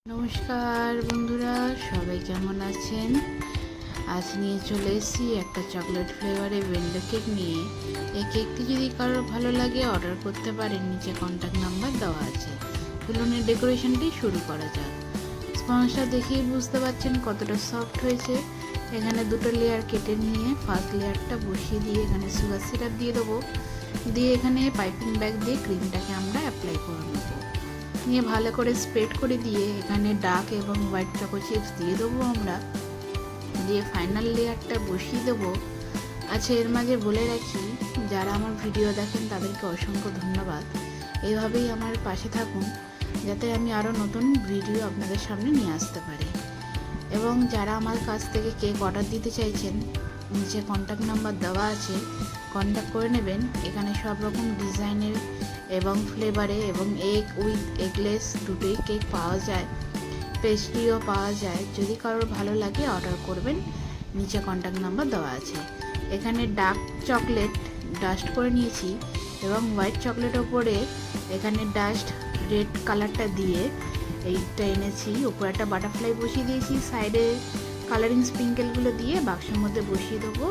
নমস্কার বন্ধুরা, সবাই কেমন আছেন? আজ নিয়ে চলে এসেছি একটা চকলেট ফ্লেভারের ভেন্ডো কেক নিয়ে। এই কেকটি যদি কারোর ভালো লাগে অর্ডার করতে পারেন, নিচে কন্ট্যাক্ট নাম্বার দেওয়া আছে। চলুন ডেকোরেশনটি শুরু করা যাক। স্পঞ্জটা দেখেই বুঝতে পারছেন কতটা সফট হয়েছে। এখানে দুটো লেয়ার কেটে নিয়ে ফার্স্ট লেয়ারটা বসিয়ে দিয়ে এখানে সুগার সিরাপ দিয়ে দেবো। দিয়ে এখানে পাইপিং ব্যাগ দিয়ে ক্রিমটাকে আমরা অ্যাপ্লাই করে নেবো। নিয়ে ভালো করে স্প্রেড করে দিয়ে এখানে ডার্ক এবং হোয়াইট চকো চিপস দিয়ে দেবো আমরা। দিয়ে ফাইনাল লেয়ারটা বসিয়ে দেবো। আচ্ছা, এর মাঝে বলে রাখি, যারা আমার ভিডিও দেখেন তাদেরকে অসংখ্য ধন্যবাদ। এইভাবেই আমার পাশে থাকুন, যাতে আমি আরও নতুন ভিডিও আপনাদের সামনে নিয়ে আসতে পারি। এবং যারা আমার কাছ থেকে কেক অর্ডার দিতে চাইছেন, নিচে কন্ট্যাক্ট নাম্বার দেওয়া আছে, কন্ট্যাক্ট করে নেবেন। এখানে সব রকম ডিজাইনের এবং ফ্লেভারে এবং এগ উইথ এগলেস দুটোই কেক পাওয়া যায়, পেস্ট্রিও পাওয়া যায়। যদি কারোর ভালো লাগে অর্ডার করবেন, নিচে কন্ট্যাক্ট নাম্বার দেওয়া আছে। এখানে ডার্ক চকলেট ডাস্ট করে নিয়েছি এবং হোয়াইট চকলেট ওপরে এখানে ডাস্ট রেড কালারটা দিয়ে এইটা এনেছি। উপরে একটা বাটারফ্লাই বসিয়ে দিয়েছি, সাইডে কালারিং স্প্রিঙ্কেলগুলো দিয়ে বাক্সের মধ্যে বসিয়ে দেবো।